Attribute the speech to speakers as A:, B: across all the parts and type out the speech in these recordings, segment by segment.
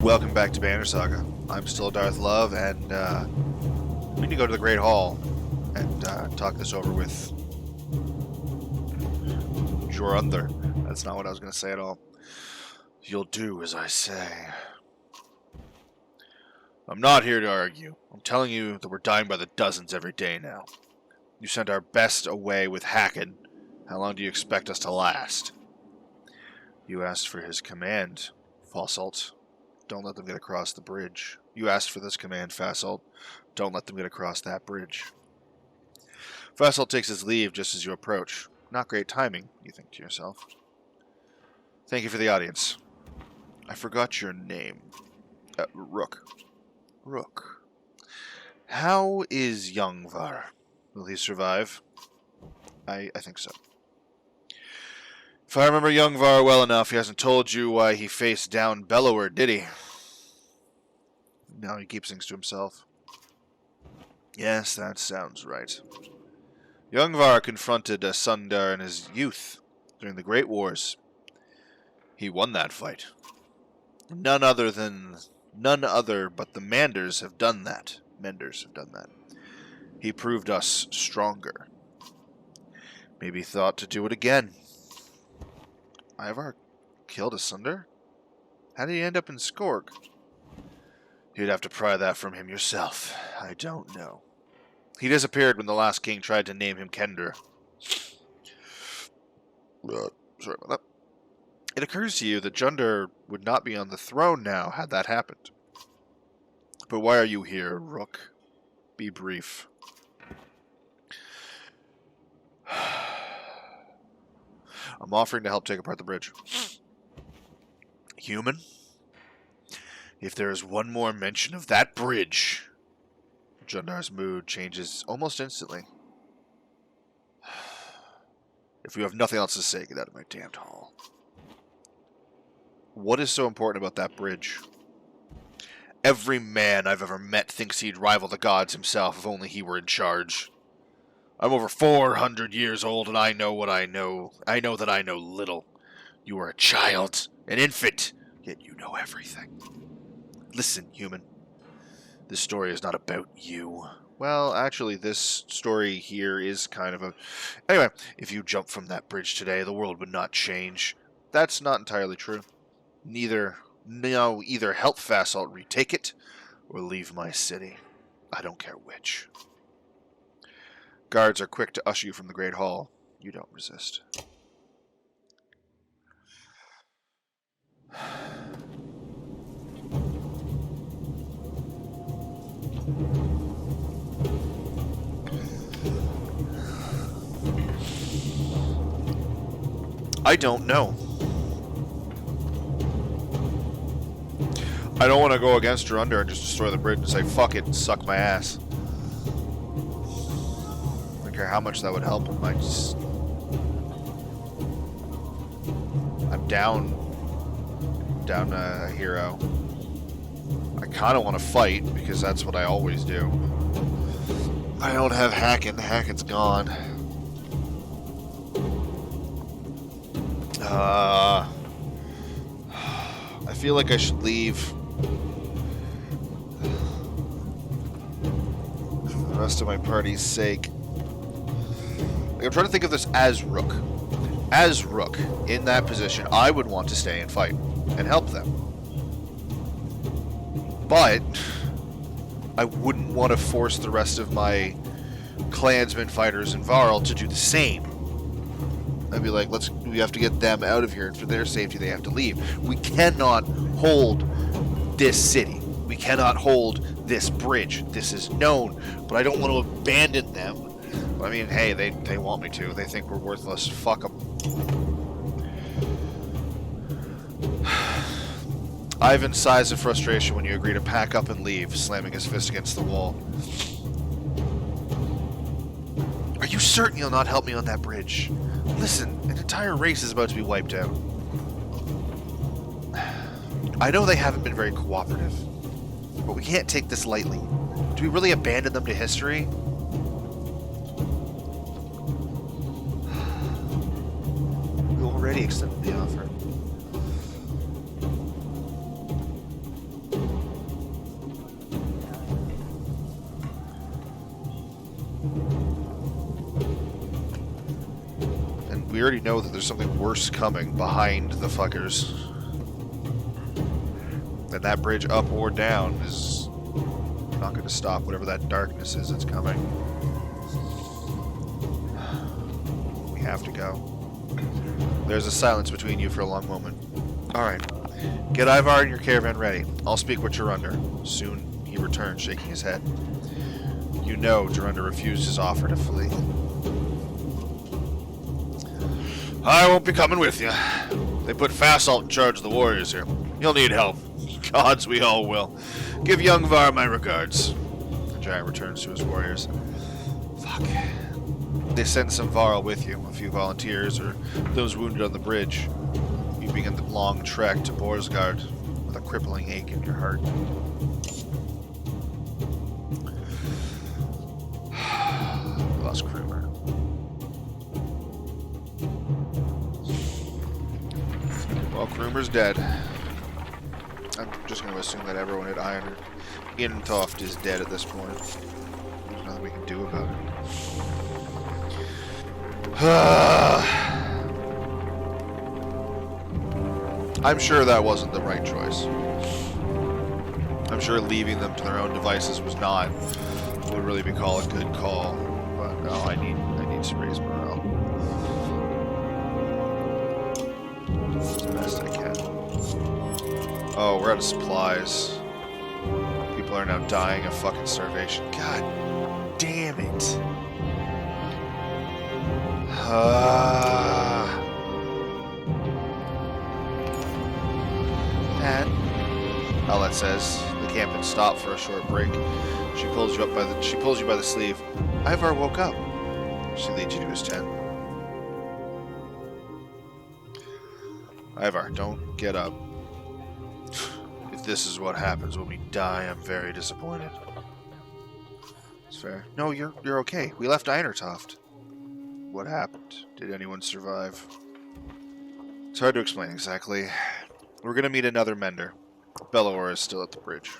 A: Welcome back to Banner Saga. I'm still Darth Love, and we need to go to the Great Hall and talk this over with Jorundr. That's not what I was going to say at all. You'll do as I say. I'm not here to argue. I'm telling you that we're dying by the dozens every day now. You sent our best away with Hacken. How long do you expect us to last? You asked for his command, Fossalt. Don't let them get across the bridge. You asked for this command, Fasalt. Don't let them get across that bridge. Fasalt takes his leave just as you approach. Not great timing, you think to yourself. Thank you for the audience. I forgot your name. Rook. Rook. How is young Varl? Will he survive? I think so. If I remember young Varl well enough, he hasn't told you why he faced down Bellower, did he? No, he keeps things to himself. Yes, that sounds right. Young Varl confronted Sundar in his youth during the Great Wars. He won that fight. None other but the Manders have done that. He proved us stronger. Maybe thought to do it again. Ivar killed Sundar? How did he end up in Skorg? You'd have to pry that from him yourself. I don't know. He disappeared when the last king tried to name him Kender. Sorry about that. It occurs to you that Jundr would not be on the throne now had that happened. But why are you here, Rook? Be brief. I'm offering to help take apart the bridge. Human? If there is one more mention of that bridge... Jundr's mood changes almost instantly. If you have nothing else to say, get out of my damned hall. What is so important about that bridge? Every man I've ever met thinks he'd rival the gods himself if only he were in charge. I'm over 400 years old, and I know what I know. I know that I know little. You are a child, an infant, yet you know everything. Listen, human. This story is not about you. Well, actually, this story here is kind of a... Anyway, if you jump from that bridge today, the world would not change. That's not entirely true. Either help Fasalt retake it, or leave my city. I don't care which. Guards are quick to usher you from the Great Hall. You don't resist. I don't know. I don't want to go against Jorundr and just destroy the bridge and say, fuck it, and suck my ass. I don't care how much that would help him. I'm down a hero. I kind of want to fight, because that's what I always do. I don't have Hacken. Hacken's gone. I feel like I should leave. For the rest of my party's sake. Like, I'm trying to think of this as Rook. As Rook, in that position, I would want to stay and fight and help them. But I wouldn't want to force the rest of my clansmen fighters in Varl to do the same. I'd be like, we have to get them out of here, and for their safety they have to leave. We cannot hold this city. We cannot hold this bridge. This is known, but I don't want to abandon them. I mean, hey, they want me to. They think we're worthless. Fuck them. Ivan sighs in frustration when you agree to pack up and leave, slamming his fist against the wall. Are you certain you'll not help me on that bridge? Listen, an entire race is about to be wiped out. I know they haven't been very cooperative, but we can't take this lightly. Do we really abandon them to history? We already extended the offer. we already know that there's something worse coming behind the fuckers. And that bridge up or down is not going to stop whatever that darkness is that's coming. We have to go. There's a silence between you for a long moment. Alright. Get Ivar and your caravan ready. I'll speak what you're under. Soon he returned, shaking his head. You know Jorunda refused his offer to flee. I won't be coming with you. They put Fasalt in charge of the warriors here. You'll need help. Gods, we all will. Give young Varl my regards. The giant returns to his warriors. Fuck. They send some Varl with you, a few volunteers, or those wounded on the bridge. You begin the long trek to Borsgard with a crippling ache in your heart. Lost Krumer. Well, Krumer's dead. I'm just going to assume that everyone at Iron Intoft is dead at this point. There's nothing we can do about it. I'm sure that wasn't the right choice. I'm sure leaving them to their own devices was not what would really be called a good call. But no, I need to raise morale. As best I can. Oh, we're out of supplies. People are now dying of fucking starvation. God damn it. Dad. Owlette says the camp had stopped for a short break. She pulls you by the sleeve. Ivar woke up. She leads you to his tent. Ivar, don't get up. If this is what happens when we die, I'm very disappointed. It's fair. No, you're okay. We left Einertoft. What happened? Did anyone survive? It's hard to explain exactly. We're gonna meet another mender. Bellower is still at the bridge.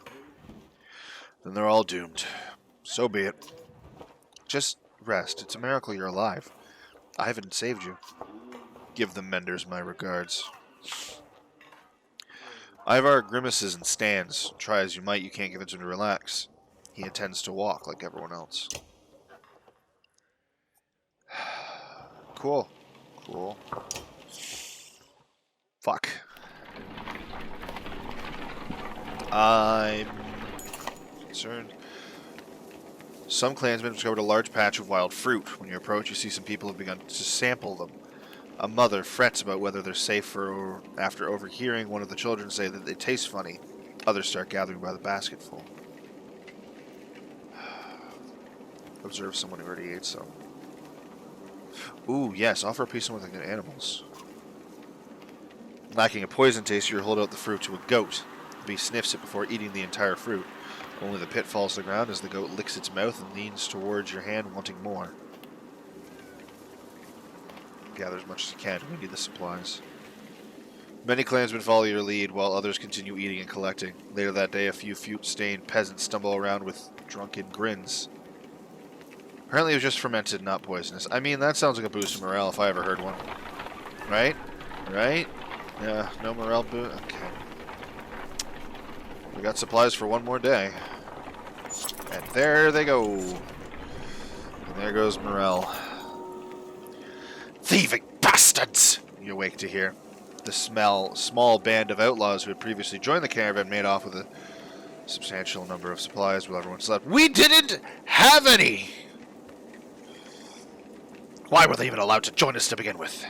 A: Then they're all doomed. So be it. Just rest. It's a miracle you're alive. Ivan saved you. Give the menders my regards. Ivar grimaces and stands. Try as you might, you can't convince him to relax. He intends to walk like everyone else. Cool. Cool. Fuck. I'm concerned. Some clansmen discovered a large patch of wild fruit. When you approach, you see some people have begun to sample them. A mother frets about whether they're safe or after overhearing one of the children say that they taste funny. Others start gathering by the basketful. Observe someone who already ate some. Ooh, yes, offer a piece of something to animals. Lacking a poison taste, you hold out the fruit to a goat. The beast sniffs it before eating the entire fruit. Only the pit falls to the ground as the goat licks its mouth and leans towards your hand, wanting more. Gather as much as you can. We need the supplies. Many clansmen follow your lead, while others continue eating and collecting. Later that day, a few fruit-stained peasants stumble around with drunken grins. Apparently it was just fermented, not poisonous. I mean, that sounds like a boost of morale if I ever heard one. Right? Right? Yeah, no morale boost? Okay. We got supplies for one more day. And there they go. And there goes morale. Thieving bastards! You awake to hear. The small band of outlaws who had previously joined the caravan made off with a substantial number of supplies while everyone slept. We didn't have any! Why were they even allowed to join us to begin with?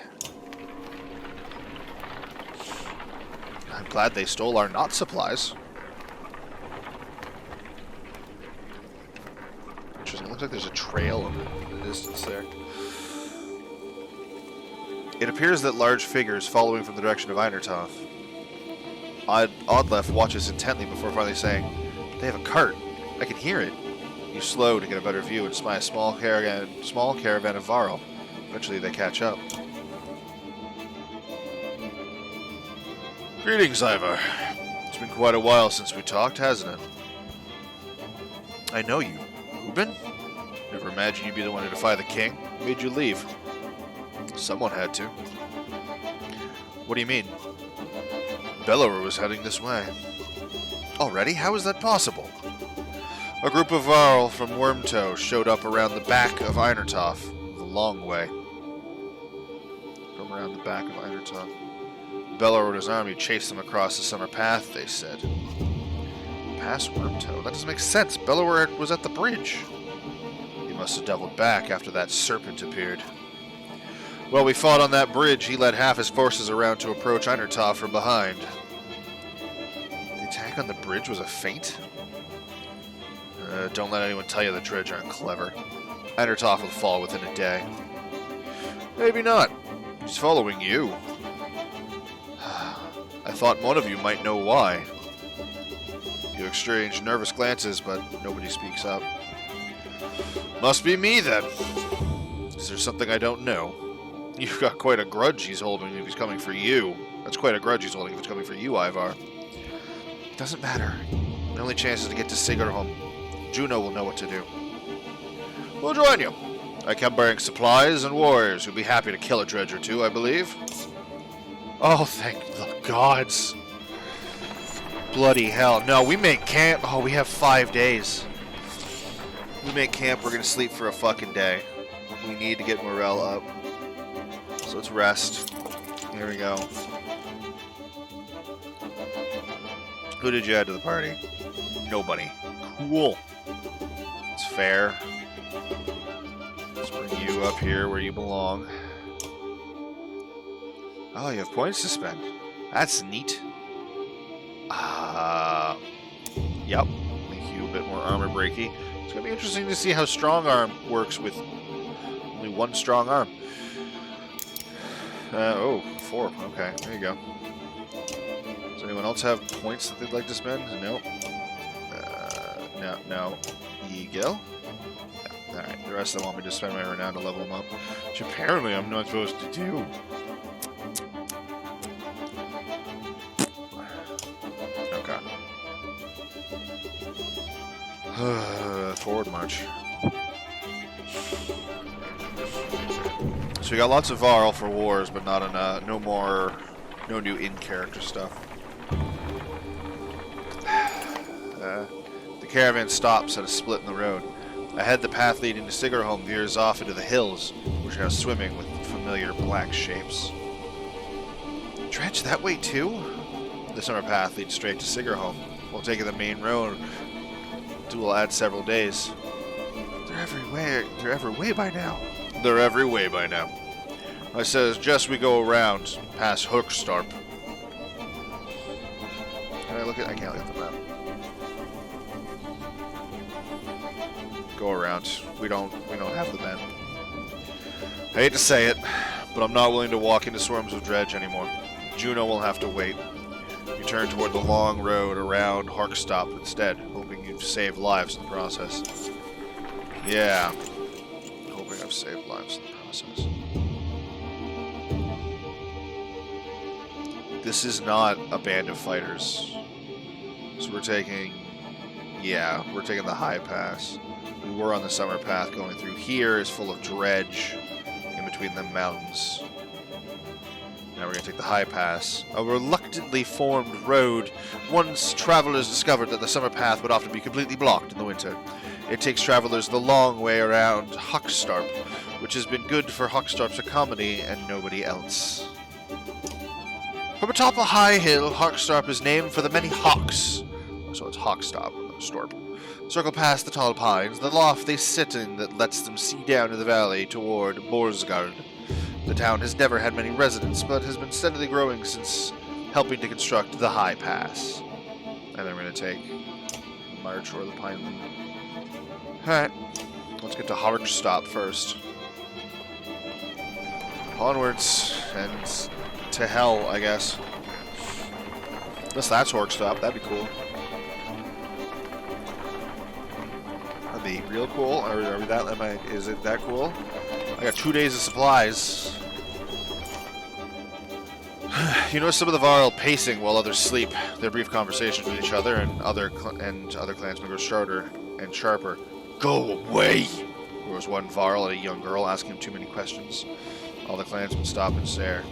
A: I'm glad they stole our not supplies. Interesting. It looks like there's a trail in the distance there. It appears that large figures following from the direction of Einertoft. Oddlef watches intently before finally saying, "They have a cart. I can hear it." You slow to get a better view and spy a small caravan of Varl. Eventually they catch up. Greetings, Ivar. It's been quite a while since we talked, hasn't it? I know you. Reuben? Never imagined you'd be the one to defy the king. What made you leave? Someone had to. What do you mean? Bellower was heading this way. Already? How is that possible? A group of Varl from Wormtoe showed up around the back of Einertoff, the long way. From around the back of Einertoff. Bellower and his army chased them across the summer path, they said. Past Wormtoe? That doesn't make sense. Bellower was at the bridge. He must have doubled back after that serpent appeared. Well, we fought on that bridge. He led half his forces around to approach Einertoff from behind. The attack on the bridge was a feint? Don't let anyone tell you the Dredge aren't clever. Einertoff will fall within a day. Maybe not. He's following you. I thought one of you might know why. You exchange nervous glances, but nobody speaks up. Must be me, then. Is there something I don't know? You've got quite a grudge he's holding if he's coming for you. That's quite a grudge he's holding if it's coming for you, Ivar. It doesn't matter. The only chance is to get to Sigarholm. Juno will know what to do. We'll join you. I come bearing supplies and warriors who'll be happy to kill a dredge or two, I believe. Oh, thank the gods. Bloody hell. No, we make camp. Oh, we have 5 days. We make camp, we're going to sleep for a fucking day. We need to get morale up. So let's rest. Here we go. Who did you add to the party? Nobody. Cool. It's fair. Let's bring you up here where you belong. Oh, you have points to spend. That's neat. Yep. Make you a bit more armor breaky. It's going to be interesting to see how strong arm works with only one strong arm. Oh, 4. Okay, there you go. Does anyone else have points that they'd like to spend? No. No. Eagle? Yeah. Alright, the rest of them want me to spend my renown to level them up. Which apparently I'm not supposed to do. Okay. Forward march. So we got lots of Varl for wars, but not enough. No new in-character stuff. The caravan stops at a split in the road. Ahead, the path leading to Sigarholm veers off into the hills, which are now swimming with familiar black shapes. Dredge that way too? The summer path leads straight to Sigarholm. We'll take the main road. We'll add several days. They're everywhere. They're every way by now. They're every way by now. I suggest we go around past Hookstarp. Can I look at? I can't look at the map. Go around. We don't have the men. I hate to say it, but I'm not willing to walk into swarms of dredge anymore. Juno will have to wait. You turn toward the long road around Harkstop instead, hoping you've saved lives in the process. Yeah. Hoping I've saved lives in the process. This is not a band of fighters. So we're taking the high pass. We were on the summer path going through here is full of dredge in between the mountains. Now we're going to take the high pass. A reluctantly formed road. Once travelers discovered that the summer path would often be completely blocked in the winter. It takes travelers the long way around Hookstarp, which has been good for Hookstarp's economy and nobody else. From atop a high hill, Hookstarp is named for the many hawks. So it's Hawkstop, Storp. Circle past the tall pines, the loft they sit in that lets them see down to the valley toward Borsgard. The town has never had many residents, but has been steadily growing since helping to construct the high pass. And then we're going to take the march or the pineland. Alright, let's get to Hawkstop first. Onwards, and to hell, I guess. Unless that's Hawkstop, that'd be cool. That'd be real cool. Is it that cool? I got 2 days of supplies. You notice some of the Varl pacing while others sleep. Their brief conversations with each other and other clansmen grow sharper and sharper. Go away! There was one Varl and a young girl asking him too many questions. All the clansmen stop and stare.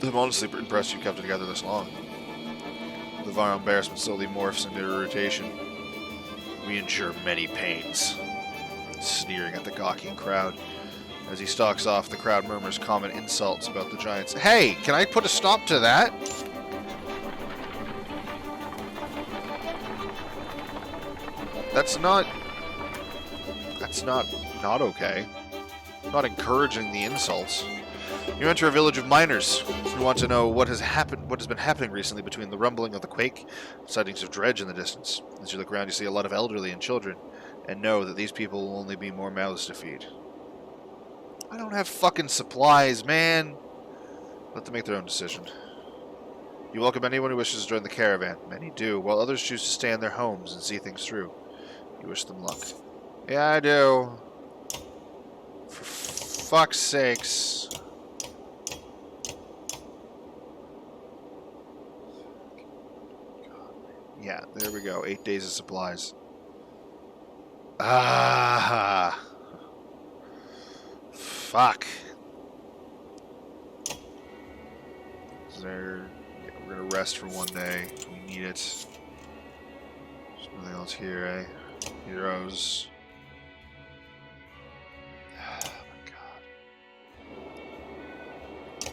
A: I'm honestly impressed you kept it together this long. The Varl embarrassment slowly morphs into irritation. We endure many pains. Sneering at the gawking crowd. As he stalks off, the crowd murmurs common insults about the giants. Hey, can I put a stop to that? That's not okay. Not encouraging the insults. You enter a village of miners who want to know what has been happening recently between the rumbling of the quake, sightings of dredge in the distance. As you look around, you see a lot of elderly and children, and know that these people will only be more mouths to feed. I don't have fucking supplies, man. Let them make their own decision. You welcome anyone who wishes to join the caravan. Many do, while others choose to stay in their homes and see things through. You wish them luck. Yeah, I do. For fuck's sakes. Yeah, there we go. 8 days of supplies. Ah. Fuck. Is there... Yeah, we're gonna rest for 1 day. We need it. There's nothing else here, eh? Heroes. Oh my god.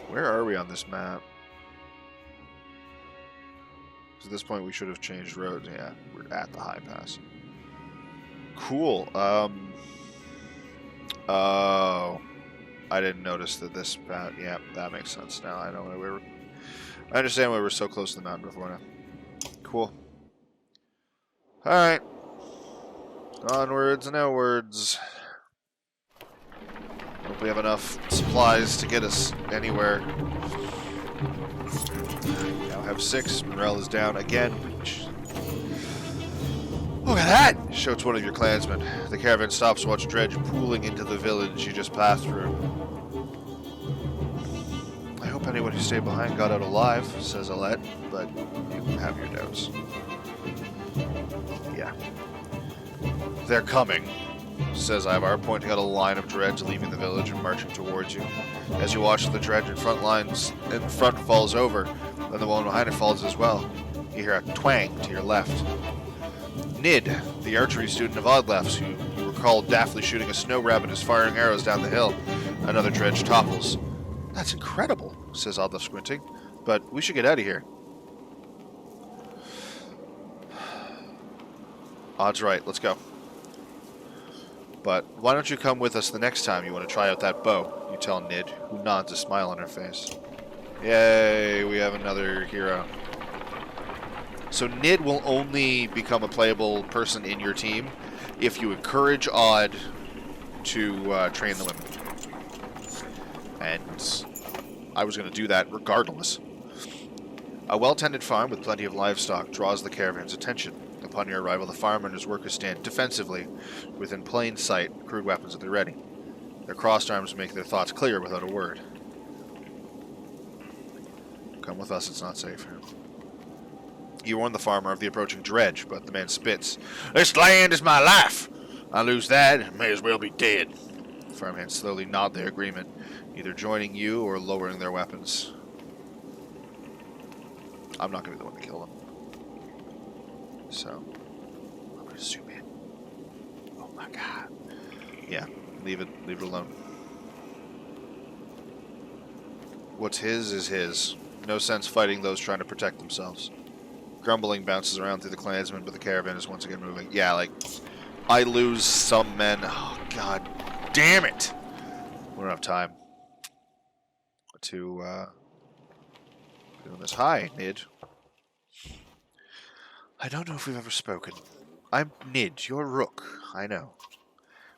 A: Where are we on this map? At this point we should have changed roads. Yeah, we're at the high pass. Cool. Oh. I didn't notice that this map. Yeah, that makes sense now. I know why we were. I understand why we were so close to the mountain before now. Cool. Alright. Onwards and outwards. Hope we have enough supplies to get us anywhere. We now have 6. Morale is down again. Look at that! Shouts one of your clansmen. The caravan stops to watch dredge pooling into the village you just passed through. I hope anyone who stayed behind got out alive, says Alette, but you have your doubts. Yeah. They're coming, says Ivar, pointing out a line of dredge leaving the village and marching towards you. As you watch the dredge in front falls over, then the one behind it falls as well. You hear a twang to your left. Nid, the archery student of Odlef's, who you recall daftly shooting a snow rabbit is firing arrows down the hill. Another dredge topples. That's incredible, says Odlef, squinting. But we should get out of here. Odd's right, let's go. But why don't you come with us the next time you want to try out that bow, you tell Nid, who nods, a smile on her face. Yay, we have another hero. So Nid will only become a playable person in your team if you encourage Odd to train the women. And I was going to do that regardless. A well-tended farm with plenty of livestock draws the caravan's attention. Upon your arrival, the farmer and his workers stand defensively within plain sight, crude weapons at the ready. Their crossed arms make their thoughts clear without a word. Come with us, it's not safe here. You warn the farmer of the approaching dredge, but the man spits. This land is my life. I lose that, may as well be dead. The farmhands slowly nod their agreement, either joining you or lowering their weapons. I'm not going to be the one to kill them. So, I'm going to zoom in. Oh my god. Yeah, leave it alone. What's his is his. No sense fighting those trying to protect themselves. Grumbling bounces around through the clansmen, but the caravan is once again moving. Yeah, like, I lose some men. Oh, god damn it! We don't have time to, doing this. Hi, Nid. I don't know if we've ever spoken. I'm Nid, your rook. I know.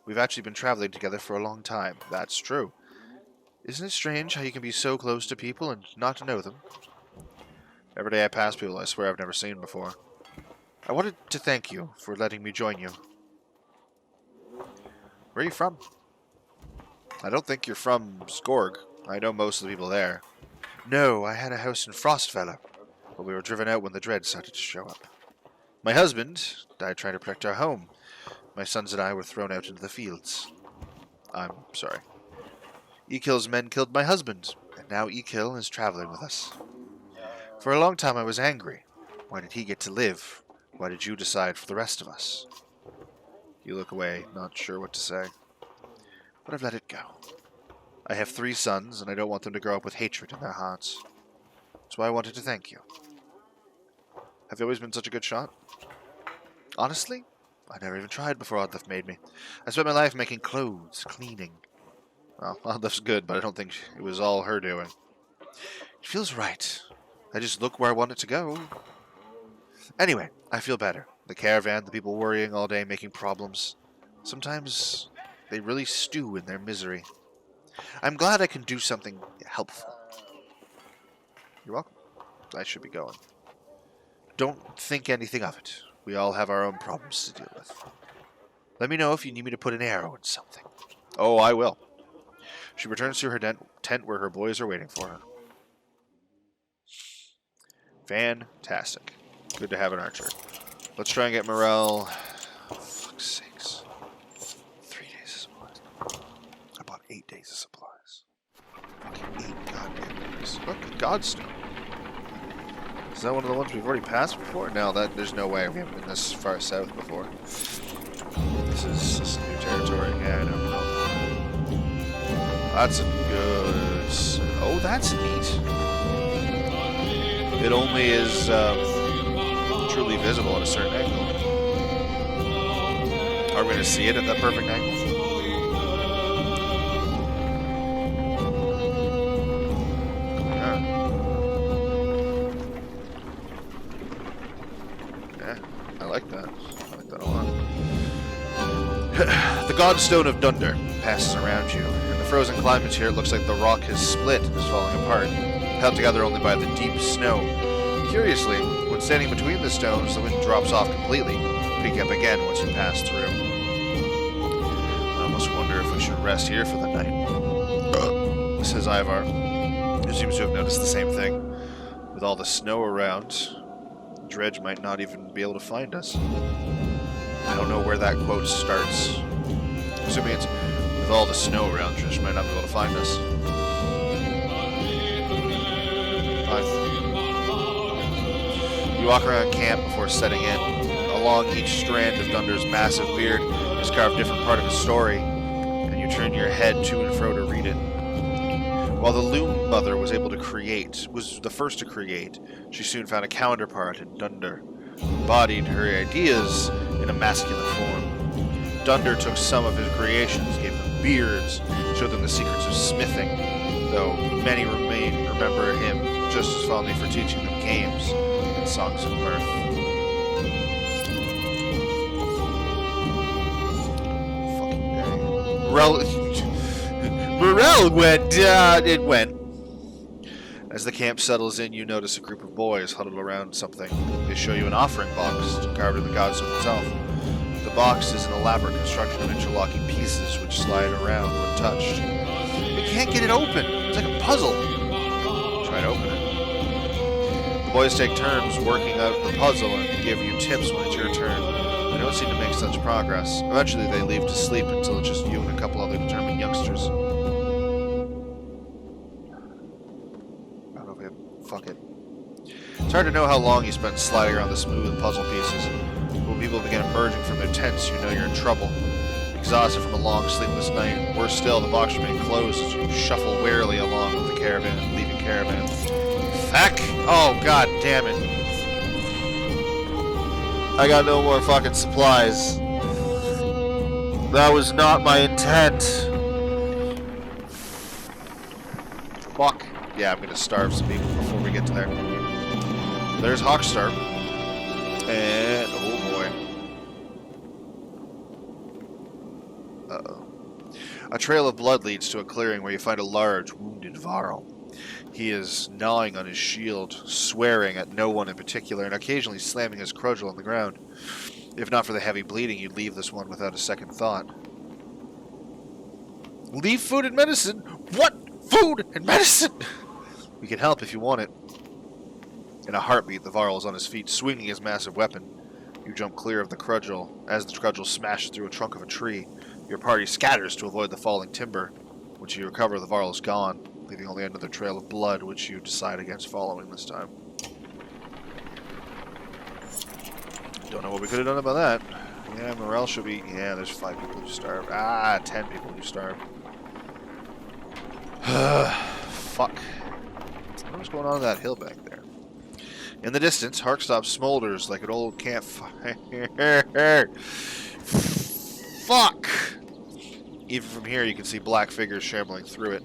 A: We've actually been traveling together for a long time. That's true. Isn't it strange how you can be so close to people and not know them? Every day I pass people I swear I've never seen before. I wanted to thank you for letting me join you. Where are you from? I don't think you're from Skorg. I know most of the people there. No, I had a house in Frostfellow, but we were driven out when the dread started to show up. My husband died trying to protect our home. My sons and I were thrown out into the fields. I'm sorry. Ekil's men killed my husband, and now Ekil is traveling with us. For a long time I was angry. Why did he get to live? Why did you decide for the rest of us? You look away, not sure what to say. But I've let it go. I have 3 sons, and I don't want them to grow up with hatred in their hearts. That's why I wanted to thank you. Have you always been such a good shot? Honestly, I never even tried before Oddlift made me. I spent my life making clothes, cleaning. Well, Oddlift's good, but I don't think it was all her doing. It feels right. I just look where I want it to go. Anyway, I feel better. The caravan, the people worrying all day, making problems. Sometimes they really stew in their misery. I'm glad I can do something helpful. You're welcome. I should be going. Don't think anything of it. We all have our own problems to deal with. Let me know if you need me to put an arrow in something. Oh, I will. She returns to her tent where her boys are waiting for her. Fantastic. Good to have an archer. Let's try and get morale. Fuck's sakes. 3 days of supplies. I bought 8 days of supplies. Fucking 8 goddamn days. Look, a godstone. Is that one of the ones we've already passed before? No, there's no way. We haven't been this far south before. This is new territory. Yeah, I know. That's a good... Oh, that's neat. It only is truly visible at a certain angle. Are we going to see it at that perfect angle? I like that. I like that a lot. The Godstone of Dunder passes around you. In the frozen climate here, it looks like the rock has split and is falling apart, held together only by the deep snow. Curiously, when standing between the stones, the wind drops off completely, picking up again once you pass through. I almost wonder if we should rest here for the night, says Ivar, who seems to have noticed the same thing. With all the snow around, Dredge might not even be able to find us. I don't know where that quote starts. Assuming it's with all the snow around, Dredge might not be able to find us. Fine. You walk around camp before setting in. Along each strand of Dunder's massive beard is carved a different part of his story, and you turn your head to and fro to read it. While the Loom Mother was the first to create, she soon found a counterpart in Dunder, who embodied her ideas in a masculine form. Dunder took some of his creations, gave them beards, showed them the secrets of smithing, though many remember him just as fondly for teaching them games and songs of mirth. Fucking day. Morale went, it went. As the camp settles in, you notice a group of boys huddled around something. They show you an offering box carved in the godstone itself. The box is an elaborate construction of interlocking pieces which slide around when touched. We can't get it open. It's like a puzzle. Try to open it. The boys take turns working out the puzzle and give you tips when it's your turn. They don't seem to make such progress. Eventually they leave to sleep until it's just you and a couple other determined youngsters. Fuck it. It's hard to know how long you spent sliding around the smooth puzzle pieces. But when people begin emerging from their tents, you know you're in trouble. Exhausted from a long, sleepless night, worse still, the box remains closed as you shuffle warily along with the caravan, leaving caravan. Fuck! Oh, god damn it. I got no more fucking supplies. That was not my intent. Fuck. Yeah, I'm gonna starve some people before we get to there. There's Hawkstar. And oh boy. Uh-oh. A trail of blood leads to a clearing where you find a large, wounded Varl. He is gnawing on his shield, swearing at no one in particular, and occasionally slamming his cudgel on the ground. If not for the heavy bleeding, you'd leave this one without a second thought. Leave food and medicine? What? Food and medicine? We can help if you want it. In a heartbeat, the Varl is on his feet, swinging his massive weapon. You jump clear of the cudgel. As the cudgel smashes through a trunk of a tree, your party scatters to avoid the falling timber. Once you recover, the Varl is gone, leaving only another trail of blood, which you decide against following this time. Don't know what we could have done about that. Yeah, morale should be... Yeah, there's 5 people who starved. 10 people who starved. Fuck. What's going on in that hill back there? In the distance, Harkstop smolders like an old campfire. Fuck! Even from here, you can see black figures shambling through it.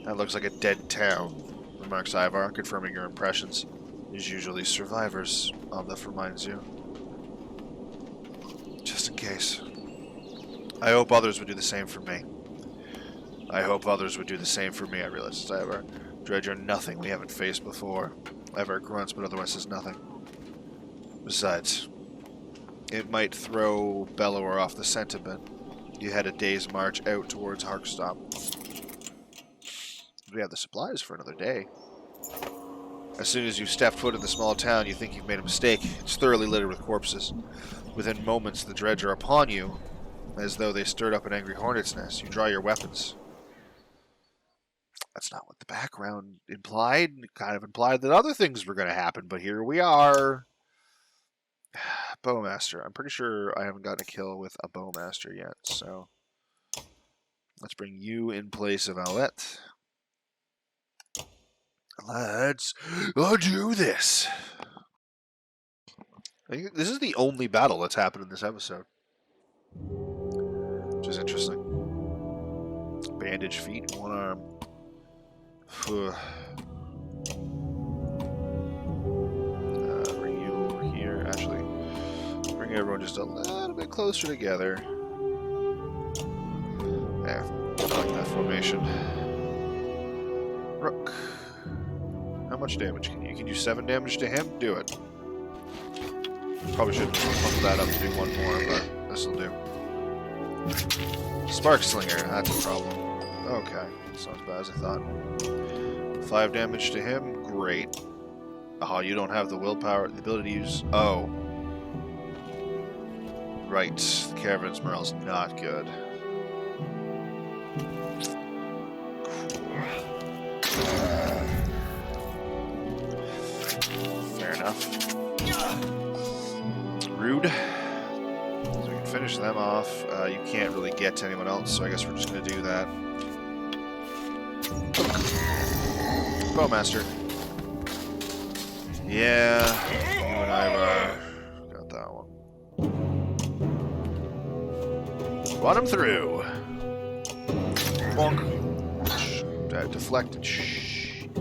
A: That looks like a dead town, remarks Ivar, confirming your impressions. There's usually survivors, Omnif reminds you. Just in case. I hope others would do the same for me. I hope others would do the same for me, I realize it's Ivar. Dredge are nothing we haven't faced before. Ivar grunts, but otherwise says nothing. Besides, it might throw Bellower off the scent a bit. You had a day's march out towards Harkstop. We have the supplies for another day. As soon as you step foot in the small town, you think you've made a mistake. It's thoroughly littered with corpses. Within moments, the dredge are upon you, as though they stirred up an angry hornet's nest. You draw your weapons. That's not what the background implied. It kind of implied that other things were going to happen, but here we are. Bowmaster. I'm pretty sure I haven't gotten a kill with a Bowmaster yet, so let's bring you in place of Owlette. Let's do this. I think this is the only battle that's happened in this episode, which is interesting. Bandage feet and one arm. Bring you over here. Actually, bring everyone just a little bit closer together. Yeah, I like that formation. Rook. How much damage can you? You can do 7 damage to him? Do it. Probably should bump that up to do 1 more, but this'll do. Spark Slinger, that's a problem. Okay, that's not as bad as I thought. 5 damage to him, great. Oh, you don't have the willpower, the ability to use... Oh. Right, the Caravan's morale's not good. Fair enough. Rude. So we can finish them off. You can't really get to anyone else, so I guess we're just going to do that. Bowmaster. Yeah, you and Ivar got that one. Run him through. Bonk. Deflected. Shit.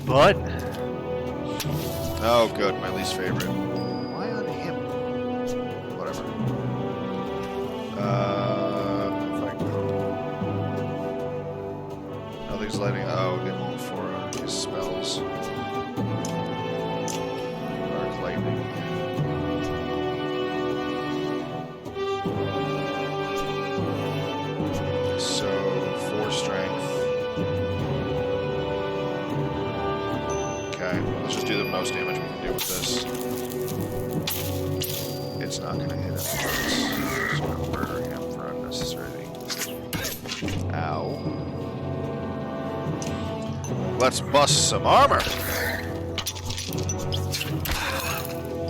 A: But. Oh, good. My least favorite. Why on him? Whatever. If I go. Nothing's letting. Oh, get one for his spells. Dark lightning. So 4 strength. Okay, let's just do the most damage we can do with this. It's not going to hit him. It's just going to murder him for unnecessary. Ow. Let's bust some armor.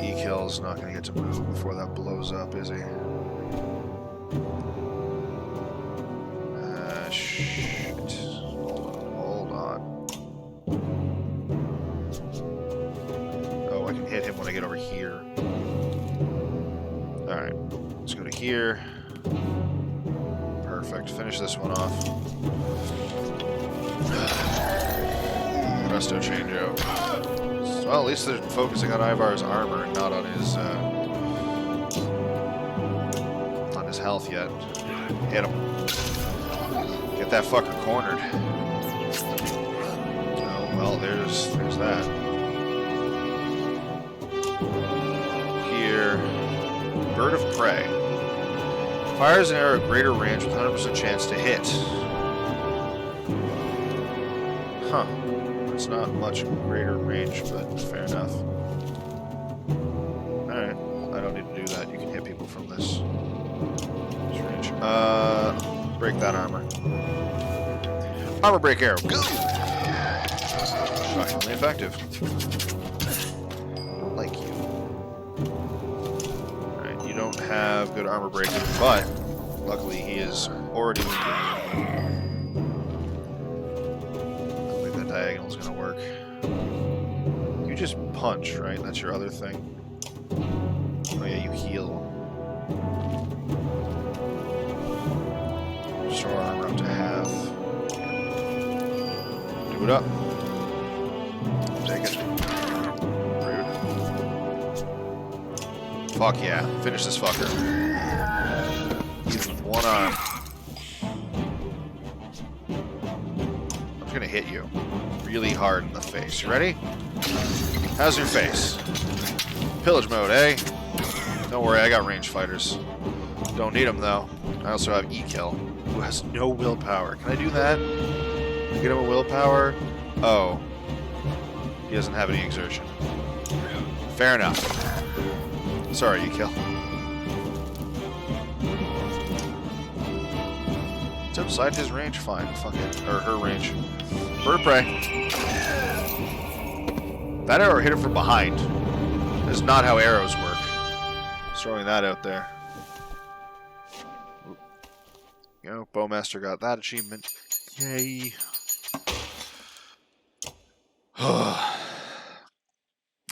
A: E-kill's not going to get to move before that blows up, is he? Shit. Hold on. Oh, I can hit him when I get over here. Alright. Let's go to here. Perfect. Finish this one off. Resto change out. Well, at least they're focusing on Ivar's armor and not on his health yet. Hit him. Get that fucker cornered. Oh, well, there's that. Here. Bird of Prey. Fires an arrow at greater range with 100% chance to hit. Huh. It's not much greater range, but fair enough. people from this range. Break that armor. Armor break arrow. Go! Shockingly effective. I don't like you. Alright, you don't have good armor breaking, but luckily he is already wounded. I don't think that diagonal is going to work. You just punch, right? That's your other thing. Oh yeah, you heal. Restore armor up to half. Do it up. Take it. Rude. Fuck yeah. Finish this fucker. Even with one arm. I'm just gonna hit you really hard in the face. You ready? How's your face? Pillage mode, eh? Don't worry, I got range fighters. Don't need them though. I also have E-kill, who has no willpower. Can I do that? Get him a willpower? Oh. He doesn't have any exertion. Fair enough. Sorry, E-kill. It's outside his range? Fine. Fuck it. Or her range. Bird of prey. That arrow hit him from behind. That's not how arrows work. Just throwing that out there. You know, Bowmaster got that achievement. Yay.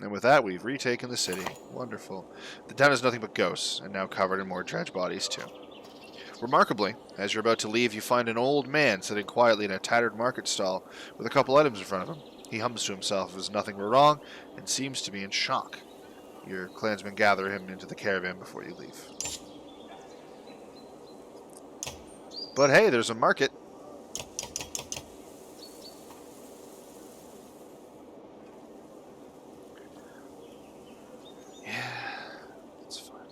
A: And with that, we've retaken the city. Wonderful. The town is nothing but ghosts, and now covered in more dredge bodies, too. Remarkably, as you're about to leave, you find an old man sitting quietly in a tattered market stall with a couple items in front of him. He hums to himself as nothing were wrong, and seems to be in shock. Your clansmen gather him into the caravan before you leave. But hey, there's a market. That's fine.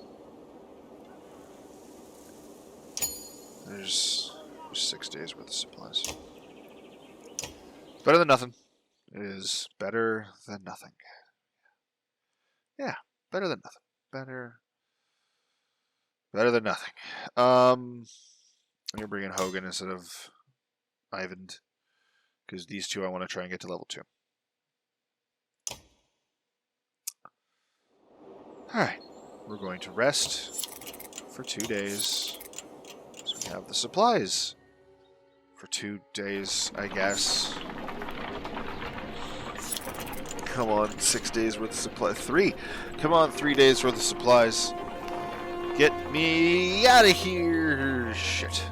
A: There's 6 days worth of supplies. Better than nothing. It is better than nothing. Yeah, better than nothing. Better than nothing. I'm gonna bring in Hogan instead of Ivan, because these two I want to try and get to level 2. Alright, we're going to rest for 2 days. So we have the supplies for 2 days, I guess. Come on, 6 days worth of supplies. 3! Come on, 3 days worth of supplies. Get me out of here! Shit.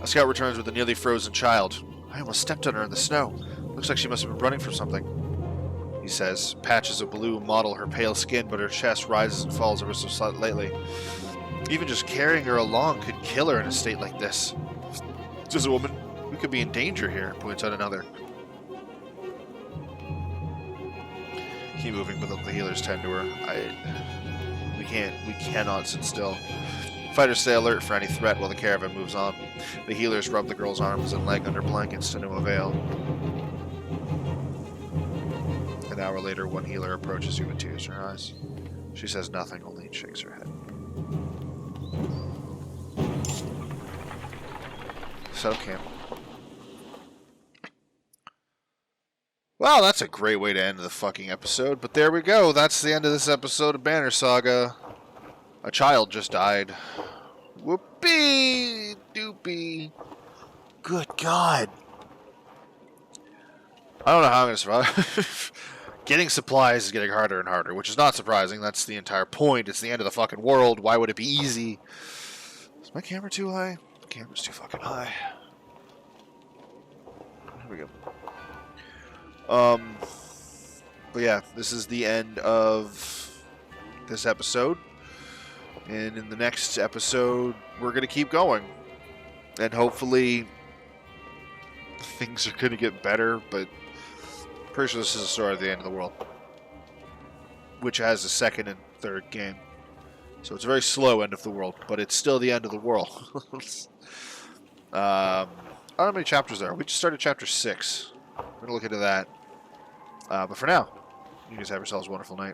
A: A scout returns with a nearly frozen child. I almost stepped on her in the snow. Looks like she must have been running from something. He says. Patches of blue mottle her pale skin, but her chest rises and falls ever so slightly. Even just carrying her along could kill her in a state like this. Just a woman. We could be in danger here, points out another. Keep moving, but the healers tend to her. We cannot sit still. Fighters stay alert for any threat while the caravan moves on. The healers rub the girl's arms and leg under blankets to no avail. An hour later, one healer approaches you with tears in her eyes. She says nothing, only shakes her head. Set up camp. Well, that's a great way to end the fucking episode, but there we go. That's the end of this episode of Banner Saga. A child just died. Whoopee doopy. Good God. I don't know how I'm going to survive. Getting supplies is getting harder and harder, which is not surprising. That's the entire point. It's the end of the fucking world. Why would it be easy? Is my camera too high? The camera's too fucking high. Here we go. But yeah, this is the end of this episode. And in the next episode, we're going to keep going. And hopefully, things are going to get better, but pretty sure this is the story of the end of the world. Which has a second and third game. So it's a very slow end of the world, but it's still the end of the world. I don't know how many chapters there are. We just started chapter 6. We're going to look into that. But for now, you guys have yourselves a wonderful night.